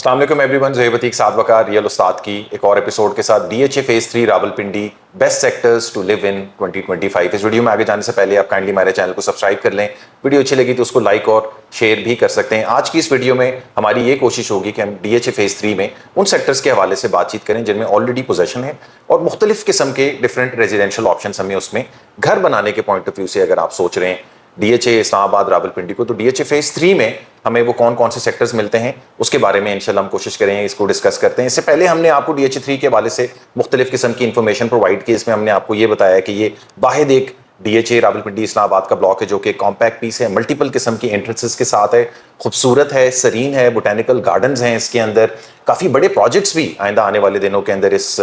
अस्सलाम वालेकुम everyone, Zohaib Ateeq Saad Waqar real उस्ताद की एक और एपिसोड के साथ DHA phase 3 Rawalpindi best sectors to live in 2025। इस वीडियो में आगे जाने से पहले आप काइंडली हमारे चैनल को सब्सक्राइब कर लें। वीडियो अच्छी लगी तो उसको लाइक और शेयर भी कर सकते हैं। आज की इस वीडियो में हमारी ये कोशिश होगी कि हम डीएचए फेज 3 में उन सेक्टर्स के हवाले से बातचीत करें जिनमें ऑलरेडी पोजेशन है और मुख्तलिफ किस्म के डिफरेंट रेजिडेंशियल ऑप्शन हमें उसमें घर बनाने के पॉइंट ऑफ व्यू से अगर आप सोच रहे हैं डीएचए इस्लामाबाद रावलपिंडी को, तो डीएचए फेज 3 में हमें वो कौन कौन से सेक्टर्स मिलते हैं उसके बारे में इंशाल्लाह हम कोशिश करेंगे इसको डिस्कस करते हैं। इससे पहले हमने आपको डीएचए 3 के हवाले से मुख्तलिफ किस्म की इंफॉर्मेशन प्रोवाइड की। इसमें हमने आपको ये बताया कि ये वाहिद एक डीएचए रावलपिंडी इस्लामाबाद का ब्लॉक है जो कि कॉम्पैक्ट पीस है, मल्टीपल किस्म की एंट्रेंसेस के साथ है, खूबसूरत है, सरीन है, बोटेनिकल गार्डन्स हैं इसके अंदर, काफ़ी बड़े प्रोजेक्ट्स भी आइंदा आने वाले दिनों के अंदर इस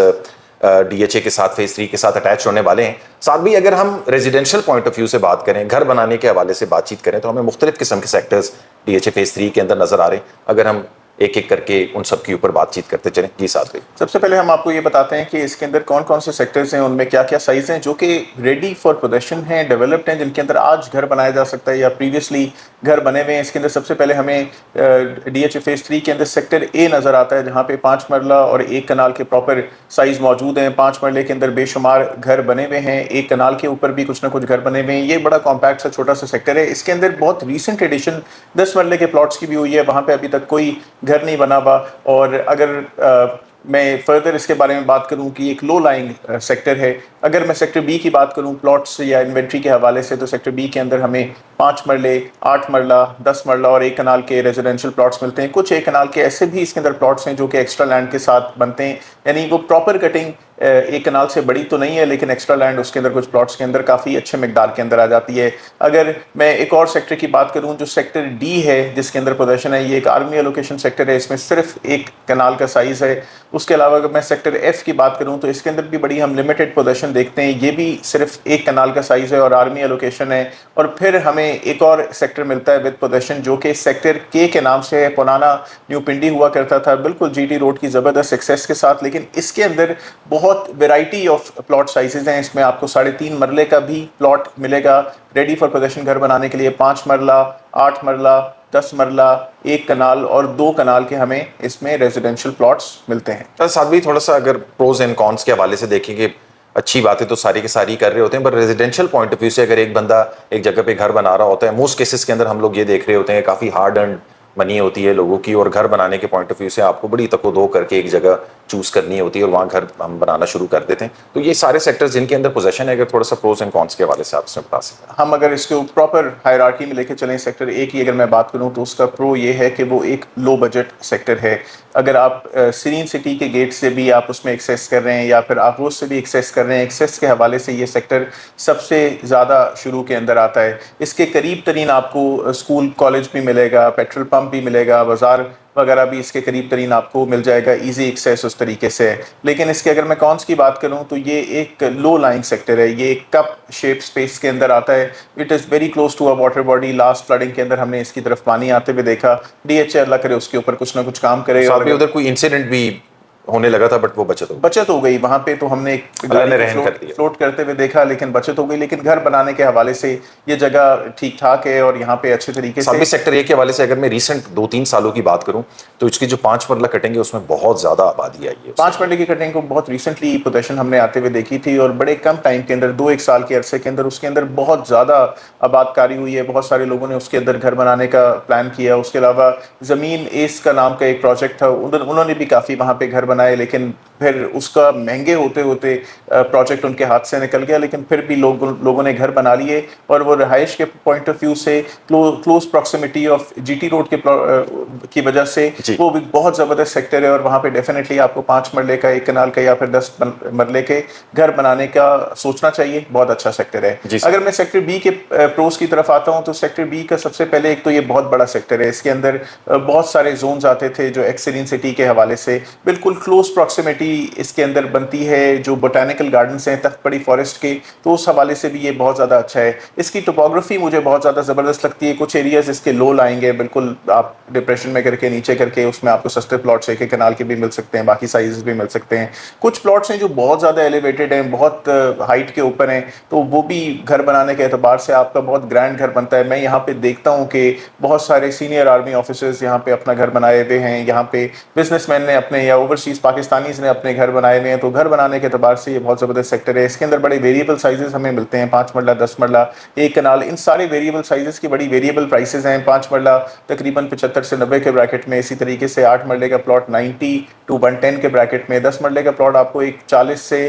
डीएचए के साथ फेज 3 के साथ अटैच होने वाले हैं। साथ भी अगर हम रेजिडेंशियल पॉइंट ऑफ व्यू से बात करें, घर बनाने के हवाले से बातचीत करें, तो हमें मुख्तलिफ किस्म के सेक्टर्स डीएचए फेज 3 के अंदर नजर आ रहे हैं। अगर हम एक एक करके उन सब के ऊपर बातचीत करते चलें। जी साथ भाई, सबसे पहले हम आपको ये बताते हैं कि इसके अंदर कौन कौन से सेक्टर्स हैं, उनमें क्या क्या साइज हैं जो कि रेडी फॉर पोजेशन हैं, डेवलप्ड हैं, जिनके अंदर आज घर बनाया जा सकता है या प्रीवियसली घर बने हुए हैं। इसके अंदर सबसे पहले हमें डीएचए फेज 3 के अंदर सेक्टर ए नज़र आता है जहाँ पे 5 मरला और 1 कनाल के प्रॉपर साइज मौजूद हैं। 5 मरले के अंदर बेशुमार घर बने हुए हैं, 1 कनाल के ऊपर भी कुछ ना कुछ घर बने हुए हैं। ये बड़ा कॉम्पैक्ट सा छोटा सा सेक्टर है। इसके अंदर बहुत रिसेंट एडिशन 10 मरले के प्लॉट्स की भी हुई है, वहाँ पे अभी तक कोई घर नहीं बना हुआ। और अगर मैं फर्दर इसके बारे में बात करूं कि एक लो लाइंग सेक्टर है, अगर मैं सेक्टर बी की बात करूं प्लॉट्स या इन्वेंट्री के हवाले से, तो सेक्टर बी के अंदर हमें 5 मरले, 8 मरला, 10 मरला और 1 कनाल के रेजिडेंशियल प्लॉट्स मिलते हैं। कुछ 1 कनाल के ऐसे भी इसके अंदर प्लॉट्स हैं जो कि एक्स्ट्रा लैंड के साथ बनते हैं, यानी वो प्रॉपर कटिंग 1 कनाल से बड़ी तो नहीं है, लेकिन एक्स्ट्रा लैंड उसके अंदर कुछ प्लॉट्स के अंदर काफ़ी अच्छे मिकदार के अंदर आ जाती है। अगर मैं एक और सेक्टर की बात करूं जो सेक्टर डी है जिसके अंदर पोजेशन है, ये एक आर्मी एलोकेशन सेक्टर है, इसमें सिर्फ 1 कनाल का साइज़ है। उसके अलावा अगर मैं सेक्टर एफ की बात करूं तो इसके अंदर भी बड़ी हम लिमिटेड पोजेशन देखते हैं, ये भी सिर्फ 1 कनाल का साइज़ है और आर्मी एलोकेशन है। और फिर हमें एक और सेक्टर मिलता है विद पोजेशन जो कि सेक्टर के नाम से है। पुराना न्यू पिंडी हुआ करता था बिल्कुल जीटी रोड की ज़बरदस्त एक्सेस के साथ, लेकिन इसके अंदर बहुत वैरायटी ऑफ प्लॉट साइजेस हैं। इसमें आपको 3.5 मरले का भी प्लॉट मिलेगा रेडी फॉर पोजेशन घर बनाने के लिए। 5 मरला, 8 मरला, 10 मरला, 1 कनाल और 2 कनाल के हमें इसमें रेजिडेंशियल प्लॉट्स मिलते हैं। साथ भी थोड़ा सा अगर प्रोज एंड कॉन्स के हवाले से देखेंगे, अच्छी बातें तो सारी की सारी कर रहे होते हैं, पर रेजिडेंशियल पॉइंट ऑफ व्यू से अगर एक बंदा एक जगह पे घर बना रहा होता है, मोस्ट केसेस के अंदर हम लोग ये देख रहे होते हैं काफ़ी हार्ड अर्न मनी होती है लोगों की, और घर बनाने के पॉइंट ऑफ व्यू से आपको बड़ी तको-दो करके एक जगह चूज करनी होती है और वहाँ घर हम बनाना शुरू कर देते हैं। तो ये सारे सेक्टर्स जिनके अंदर पोजेशन है, अगर थोड़ा सा प्रोज एंड कॉन्स के हवाले से आप इसमें बता सकते हैं। हम अगर इसको प्रॉपर हायरार्की में लेके चलें, सेक्टर ए की अगर मैं बात करूं तो उसका प्रो ये है कि वो एक लो बजट सेक्टर है। अगर आप सीरीन सिटी के गेट से भी आप उसमें एक्सेस कर रहे हैं या फिर आप रोज से भी एक्सेस कर रहे हैं, एक्सेस के हवाले से ये सेक्टर सबसे ज़्यादा शुरू के अंदर आता है। इसके करीब तरीन आपको स्कूल कॉलेज भी मिलेगा, पेट्रोल पंप भी मिलेगा, बाज़ार वगैरह भी इसके करीब तरीन आपको मिल जाएगा, इजी एक्सेस उस तरीके से है। लेकिन इसके अगर मैं कॉन्स की बात करूं तो ये एक लो लाइंग सेक्टर है, ये एक कप शेप स्पेस के अंदर आता है। It is very close to a water body. Last flooding के अंदर हमने इसकी तरफ पानी आते हुए देखा। डीएचए अल्लाह करे उसके ऊपर कुछ ना कुछ काम करे। और उधर कोई इंसिडेंट भी होने लगा था, बट वो बचत हो गई वहाँ पे, तो हमने एक फ्लोट करते हुए देखा, लेकिन बचत हो गई। लेकिन घर बनाने के हवाले से ये जगह ठीक ठाक है और यहाँ पे अच्छे तरीके से। सेक्टर ए के हवाले से अगर मैं रिसेंट 2-3 सालों की बात करूँ तो इसकी जो 5 मरला कटिंग है उसमें बहुत ज़्यादा आबादी आई है। 5 मरले की कटिंग को बहुत रिसेंटली पोजेशन हमने आते हुए देखी थी और बड़े कम टाइम के अंदर 2-1 साल के अरसे के अंदर उसके अंदर बहुत ज़्यादा आबादकारी हुई है। बहुत सारे लोगों ने उसके अंदर घर बनाने का प्लान किया। उसके अलावा ज़मीन एस का नाम का एक प्रोजेक्ट था, उन्होंने भी काफ़ी वहाँ पर घर बनाए, लेकिन फिर उसका महंगे होते होते प्रोजेक्ट उनके हाथ से निकल गया। लेकिन फिर भी लोगों ने घर बना लिए और वो रहाइश के पॉइंट ऑफ व्यू से close proximity of GT road की वजह से वो भी बहुत ज़बरदस्त सेक्टर है। और वहाँ पे डेफिनेटली आपको 5 मरले का, 1 कनाल का या फिर 10 मरले के घर बनाने का सोचना चाहिए। बहुत अच्छा सेक्टर है। अगर मैं सेक्टर बी के प्रोज की तरफ आता हूँ तो सेक्टर बी का सबसे पहले एक तो ये बहुत बड़ा सेक्टर है। इसके अंदर बहुत सारे जोन्स आते थे जो एक्सीलेंट सिटी के हवाले से बिल्कुल क्लोज प्रॉक्सिमिटी इसके अंदर बनती है, जो बोटानिकल गार्डन्स हैं तख्तपड़ी फॉरेस्ट के, तो उस हवाले से भी ये बहुत ज़्यादा अच्छा है। इसकी टोपोग्राफी मुझे बहुत ज़्यादा ज़बरदस्त लगती है। कुछ एरियाज़ इसके लो लाएंगे, बिल्कुल आप डिप्रेशन में करके नीचे करके उसमें आपको सस्ते प्लॉट्स एक कनाल के भी मिल सकते हैं, बाकी साइज़ भी मिल सकते हैं। कुछ प्लॉट्स हैं जो बहुत ज़्यादा एलिवेटेड हैं, बहुत हाइट के ऊपर हैं, तो वो भी घर बनाने के एतबार से आपका बहुत ग्रैंड घर बनता है। मैं यहाँ पे देखता हूँ कि बहुत सारे सीनियर आर्मी ऑफिसर्स यहाँ पे अपना घर बनाए हुए हैं, यहाँ पे बिजनेसमैन ने अपने या ओवरसीज पाकिस्तानीज ने अपने घर बनाए हुए हैं। तो घर बनाने के एतबार से ये बहुत ज़बरदस्त सेक्टर है। इसके अंदर बड़े वेरिएबल साइजेस हमें मिलते हैं, 5 मरला, 10 मरला, एक कनाल, इन सारे वेरिएबल साइजेस की बड़ी वेरिएबल प्राइसेस हैं। 5 मरला तकरीबन 75 से 90 के ब्रैकेट में, इसी तरीके से 8 मरले का प्लॉट 90 टू 110 के ब्रैकेट में, 10 मरले का प्लॉट आपको एक 40 से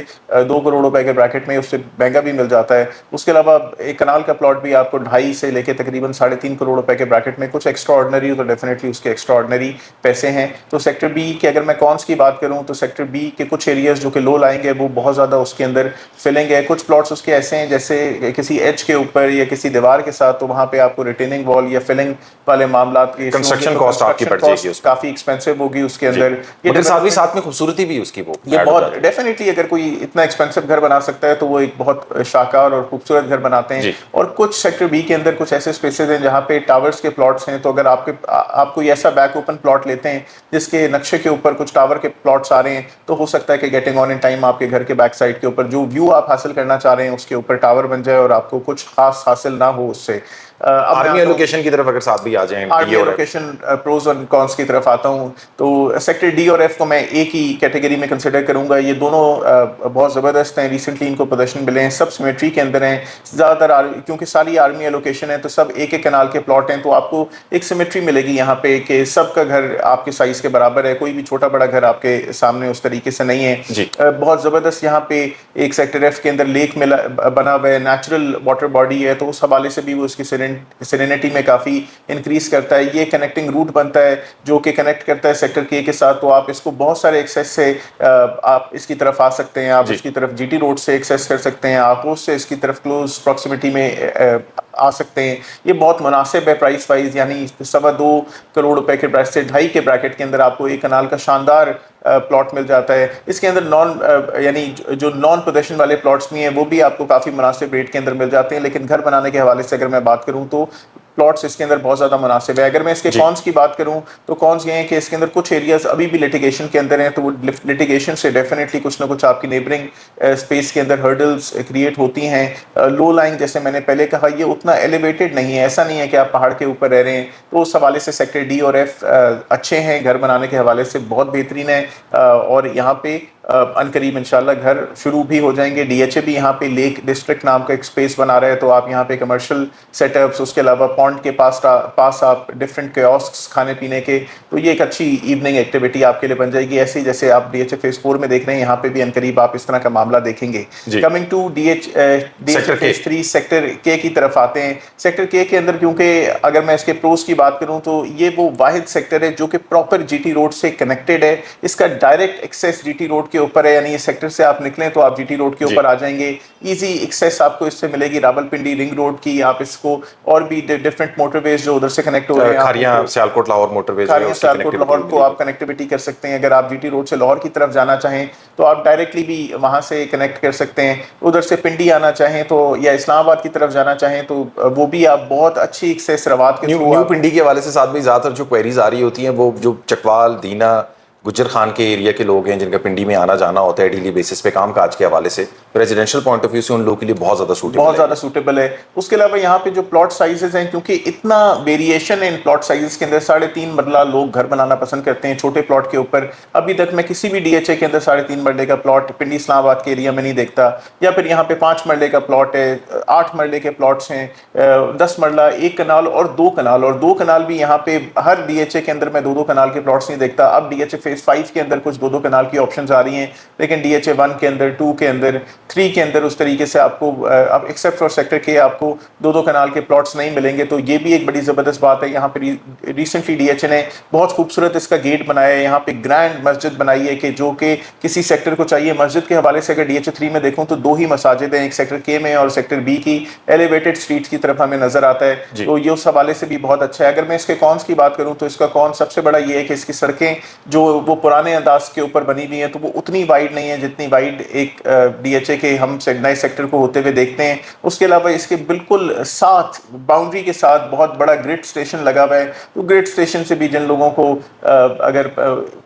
2 करोड़ रुपए के ब्रैकेट में, उससे महंगा भी मिल जाता है। उसके अलावा एक कनाल का प्लॉट भी आपको 2.5 से लेके तकरीबन 3.5 करोड़ रुपए के ब्रैकेट में। कुछ एक्स्ट्रा ऑर्डिनरी हो तो डेफिनेटली उसके एक्स्ट्रा ऑर्डिनरी पैसे हैं। तो सेक्टर बी के अगर मैं कॉन्स की बात करूं तो सेक्टर बी के कुछ एरियाज जो कि लो लाएंगे वो बहुत ज़्यादा उसके अंदर फिलिंग है। कुछ प्लॉट्स उसके ऐसे हैं जैसे किसी एज के ऊपर या किसी दीवार के साथ, तो वहाँ पे आपको रिटेनिंग वॉल या फिलिंग वाले मामला की कंस्ट्रक्शन कॉस्ट आपकी बढ़ जाएगी, काफ़ी एक्सपेंसिव होगी उसके अंदर। साथ में खूबसूरती भी उसकी वो ये बहुत डेफिनेटली, अगर कोई इतना एक्सपेंसिव घर बना सकता है तो वो एक बहुत शानदार और खूबसूरत घर बनाते हैं। और कुछ सेक्टर बी के अंदर कुछ ऐसे स्पेसेस हैं जहाँ पे टावर्स के प्लॉट्स हैं, तो अगर आप कोई ऐसा बैक ओपन प्लॉट लेते हैं जिसके नक्शे के ऊपर कुछ टावर के प्लॉट्स आ रहे हैं, तो हो सकता है कि गेटिंग ऑन इन टाइम आपके घर के बैक साइड के ऊपर जो व्यू आप हासिल करना चाह रहे हैं उसके ऊपर टावर बन जाए और आपको कुछ खास हासिल ना हो उससे। आर्मी एलोकेशन की तरफ अगर साथ भी आ जाएं, आर्मी एलोकेशन प्रोज और कॉन्स की तरफ आता हूं, तो सेक्टर डी और एफ को मैं एक ही कैटेगरी में कंसिडर करूंगा। ये दोनों बहुत ज़बरदस्त हैं, रिसेंटली इनको पोजीशन मिले हैं, सब सिमेट्री के अंदर हैं ज़्यादातर, क्योंकि सारी आर्मी एलोकेशन है तो सब एक एक कनाल के प्लॉट हैं, तो आपको एक सिमेट्री मिलेगी यहाँ पे कि सबका घर आपके साइज़ के बराबर है, कोई भी छोटा बड़ा घर आपके सामने उस तरीके से नहीं है। बहुत ज़बरदस्त यहाँ पे एक सेक्टर एफ के अंदर लेक बना हुआ है, नेचुरल वाटर बॉडी है, तो उस हवाले से भी वो उसकी सेरेनिटी में काफ़ी इंक्रीज करता है। ये कनेक्टिंग रूट बनता है जो कि कनेक्ट करता है सेक्टर के साथ, तो आप इसको बहुत सारे एक्सेस से आप इसकी तरफ आ सकते हैं, आप इसकी तरफ जीटी रोड से एक्सेस कर सकते हैं, आप उससे इसकी तरफ क्लोज प्रॉक्सिमिटी में आ सकते हैं। ये बहुत मुनासिब है प्राइस वाइज, यानी 2.25 करोड़ रुपए के प्राइस से 2.5 के ब्रैकेट के अंदर आपको एक कनाल का शानदार प्लॉट मिल जाता है। इसके अंदर यानी जो नॉन पोजेशन वाले प्लॉट्स भी हैं वो भी आपको काफ़ी मुनासिब रेट के अंदर मिल जाते हैं। लेकिन घर बनाने के हवाले से अगर मैं बात करूँ तो प्लॉट्स इसके अंदर बहुत ज़्यादा मुनासिब है। अगर मैं इसके कॉन्स की बात करूं तो कॉन्स ये हैं कि इसके अंदर कुछ एरियाज अभी भी लिटिगेशन के अंदर हैं, तो वो लिटिगेशन से डेफिनेटली कुछ ना कुछ आपकी नेबरिंग स्पेस के अंदर हर्डल्स क्रिएट होती हैं। लो लाइंग, जैसे मैंने पहले कहा, ये उतना एलिवेटेड नहीं है, ऐसा नहीं है कि आप पहाड़ के ऊपर रह रहे हैं, तो उस हवाले से सेक्टर डी और एफ अच्छे हैं, घर बनाने के हवाले से बहुत बेहतरीन है। और यहाँ पे अनकरीब इंशाल्लाह घर शुरू भी हो जाएंगे। डीएचए भी यहाँ पे लेक डिस्ट्रिक्ट नाम का एक स्पेस बना रहा है, तो आप यहाँ पे कमर्शियल सेटअप्स, उसके अलावा पॉन्ड के पास आप डिफरेंट कियोस्क्स खाने पीने के, तो ये एक अच्छी इवनिंग एक्टिविटी आपके लिए बन जाएगी। ऐसे ही जैसे आप डीएचए फेज 4 में देख रहे हैं, यहाँ पे भी अनकरीब आप इस तरह का मामला देखेंगे। Coming to DHA phase 3 sector के की तरफ आते हैं। सेक्टर के अंदर, क्योंकि अगर मैं इसके प्रोज की बात करूँ तो ये वो वाहिद सेक्टर है जो कि प्रॉपर जीटी रोड से कनेक्टेड है। इसका डायरेक्ट एक्सेस जीटी रोड के ऊपर है, यानी ये सेक्टर से आप निकलें तो आप जीटी रोड के ऊपर आ जाएंगे। इजी एक्सेस आपको इससे मिलेगी रावलपिंडी रिंग रोड की। आप इसको और भी डिफरेंट मोटरवेज जो उधर से कनेक्ट हो रहे हैं, खारियां सियालकोट लाहौर मोटरवेज, सियालकोट लाहौर को आप कनेक्टिविटी कर सकते हैं। अगर आप जीटी रोड से लाहौर की तरफ जाना चाहें तो आप डायरेक्टली भी वहां से कनेक्ट कर सकते हैं। उधर से पिंडी आना चाहें तो, या इस्लामाबाद की तरफ जाना चाहें तो वो भी आप बहुत अच्छी एक्सेस रवात के न्यू पिंडी के हवाले से साथ में ज़्यादातर जो क्वेरीज आ रही होती हैं वो जो चकवाल, दीना, गुज्जर खान के एरिया के लोग हैं जिनका पिंडी में आना जाना होता है डेली बेसिस पे काम काज के हवाले से, रेजिडेंशियल पॉइंट ऑफ व्यू से उन लोगों के लिए बहुत ज़्यादा सूटेबल है। उसके अलावा यहाँ पे जो प्लॉट साइजेस हैं, क्योंकि इतना वेरिएशन है इन प्लॉट साइजेस के अंदर, 3.5 मरला लोग घर बनाना पसंद करते हैं छोटे प्लॉट के ऊपर। अभी तक मैं किसी भी डीएचए के अंदर 3.5 मरले का प्लॉट पिंडी इस्लामाबाद के एरिया में नहीं देखता। या फिर यहाँ पे 5 मरले का प्लॉट है, 8 मरले के प्लॉट्स हैं, 10 मरला, 1 कनाल और 2 कनाल, और 2 कनाल भी यहाँ पे हर डीएचए के अंदर मैं 2-2 कनाल के प्लॉट्स नहीं देखता। अब डीएचए फेज 5 के अंदर कुछ 2-2 कनाल की ऑप्शंस आ रही हैं, लेकिन डीएचए 1 के अंदर, 2 के अंदर, 3 के अंदर उस तरीके से आपको अब एक्सेप्ट फॉर सेक्टर के आपको 2-2 कनाल के प्लॉट्स नहीं मिलेंगे। तो ये भी एक बड़ी ज़बरदस्त बात है। यहाँ पे रिसेंटली डीएचए ने बहुत खूबसूरत इसका गेट बनाया है, यहाँ पे ग्रैंड मस्जिद बनाई है कि जो कि किसी सेक्टर को चाहिए। मस्जिद के हवाले से अगर डीएचए 3 में देखूँ तो 2 ही मसाजिद हैं, एक सेक्टर के में और सेक्टर बी की एलिवेटेड स्ट्रीट की तरफ हमें नजर आता है, तो ये उस हवाले से भी बहुत अच्छा है। अगर मैं इसके कॉन्स की बात करूँ तो इसका कॉन सबसे बड़ा ये है कि इसकी सड़कें जो वो पुराने अंदाज के ऊपर बनी हुई हैं, तो वो उतनी वाइड नहीं है जितनी वाइड एक DHA के हम नए सेक्टर को होते हुए देखते हैं। उसके अलावा इसके बिल्कुल साथ बाउंड्री के साथ बहुत बड़ा ग्रिड स्टेशन लगा हुआ है, तो ग्रिड स्टेशन से भी जिन लोगों को अगर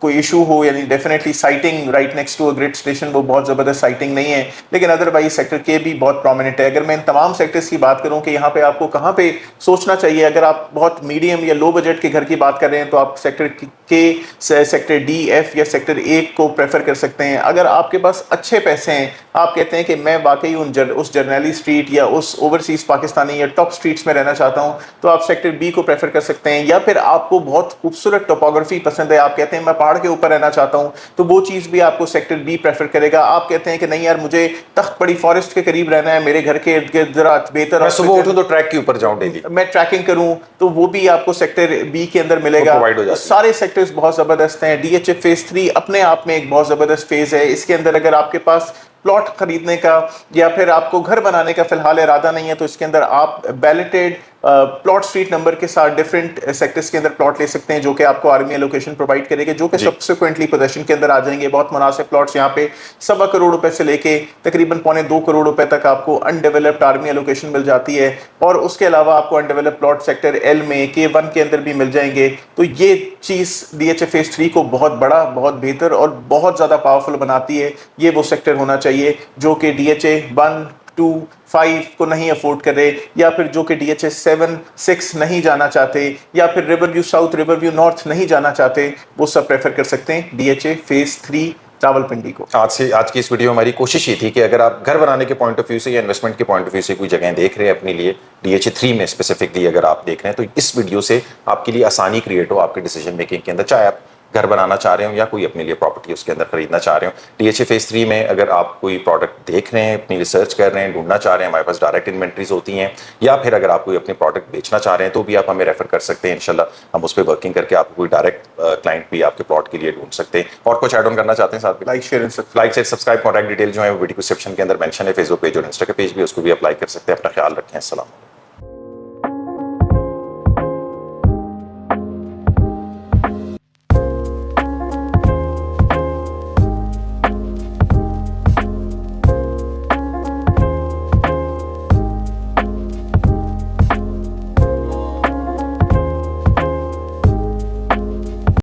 कोई इशू हो, यानी definitely siting right next to a grid station वो बहुत ज़बरदस्त साइटिंग नहीं है, लेकिन अदरवाइज सेक्टर के भी बहुत प्रोमिनेंट है। अगर मैं इन तमाम सेक्टर्स की बात करूं कि यहाँ पे आपको कहाँ पे सोचना चाहिए, अगर आप बहुत मीडियम या लो बजट के घर की बात कर रहे हैं तो आप सेक्टर के, सेक्टर D, F या सेक्टर A को प्रेफर कर सकते हैं। अगर आपके पास अच्छे पैसे हैं, आप कहते हैं कि मैं वाकई उस जर्नैली स्ट्रीट या उस ओवरसीज पाकिस्तानी या टॉप स्ट्रीट्स में रहना चाहता हूं, तो आप सेक्टर B को प्रेफर कर सकते हैं। या फिर आपको बहुत खूबसूरत टोपोग्राफी पसंद है, आप कहते हैं मैं पहाड़ के ऊपर रहना चाहता हूं, तो वो चीज़ भी आपको सेक्टर B प्रेफर करेगा। आप कहते हैं कि नहीं यार मुझे तख्त बड़ी फॉरेस्ट के करीब रहना है, मेरे घर के इर्द गिर्द जरा बेहतर, मैं सुबह उठूं तो ट्रैक के ऊपर जाऊं डेली, मैं ट्रैकिंग करूं, तो वो भी आपको सेक्टर B के अंदर मिलेगा। प्रोवाइड हो जाती है। सारे सेक्टर्स बहुत ज़बरदस्त हैं। DHA फेज 3 अपने आप में एक बहुत ज़बरदस्त फेज है। इसके अंदर अगर आपके पास प्लॉट खरीदने का या फिर आपको घर बनाने का फिलहाल इरादा नहीं है, तो इसके अंदर आप बैलेटेड प्लॉट स्ट्रीट नंबर के साथ डिफरेंट सेक्टर्स के अंदर प्लॉट ले सकते हैं, जो कि आपको आर्मी एलोकेशन प्रोवाइड करेगा, जो कि सब्सिक्वेंटली पोजीशन के अंदर आ जाएंगे। बहुत मुनासिब प्लॉट्स यहाँ पे 1.25 करोड़ रुपए से लेके तकरीबन 2.25 करोड़ रुपए तक आपको अनडेवलप्ड आर्मी एलोकेशन मिल जाती है। और उसके अलावा आपको अनडेवलप्ड प्लॉट सेक्टर L में K1 के अंदर भी मिल जाएंगे। तो ये चीज़ DHA फेज 3 को बहुत बड़ा, बहुत बेहतर और बहुत ज़्यादा पावरफुल बनाती है। ये वो सेक्टर होना चाहिए जो कि DHA 1, 2, 5 को नहीं अफोर्ड कर रहे, या फिर जो कि DHA 7, 6 नहीं जाना चाहते, या फिर रिवरव्यू साउथ, रिवरव्यू नॉर्थ नहीं जाना चाहते, वो सब प्रेफर कर सकते हैं DHA फेज 3 रावलपिंडी को। आज की इस वीडियो में हमारी कोशिश ये थी कि अगर आप घर बनाने के पॉइंट ऑफ व्यू से या इन्वेस्टमेंट के पॉइंट ऑफ व्यू से कोई जगह देख रहे हैं अपने लिए, DHA 3 में स्पेसिफिकली अगर आप देख रहे हैं, तो इस वीडियो से आपके लिए आसानी क्रिएट हो आपके डिसीजन मेकिंग के अंदर, चाहे आप घर बनाना चाह रहे हो या कोई अपने लिए प्रॉपर्टी उसके अंदर खरीदना चाह रहे हो। DHA फेज 3 में अगर आप कोई प्रोडक्ट देख रहे हैं, अपनी रिसर्च कर रहे हैं, ढूंढना चाह रहे हैं, हमारे पास डायरेक्ट इन्वेंट्रीज होती हैं, या फिर अगर आप कोई अपने प्रोडक्ट बेचना चाह रहे हैं तो भी आप हमें रेफर कर सकते हैं। इंशाल्लाह हम उस पर वर्किंग करके आपको कोई डायरेक्ट क्लाइंट भी आपके प्लॉट के लिए ढूंढ सकते हैं। और कुछ ऐड ऑन करना चाहते हैं साथ में? Like share subscribe, contact detail जो है वो वीडियो डिस्क्रिप्शन के अंदर मेंशन है। फेसबुक पेज और इंस्टा के पेज भी, उसको भी अप्लाई कर सकते हैं। अपना ख्याल रखें। अस्सलाम।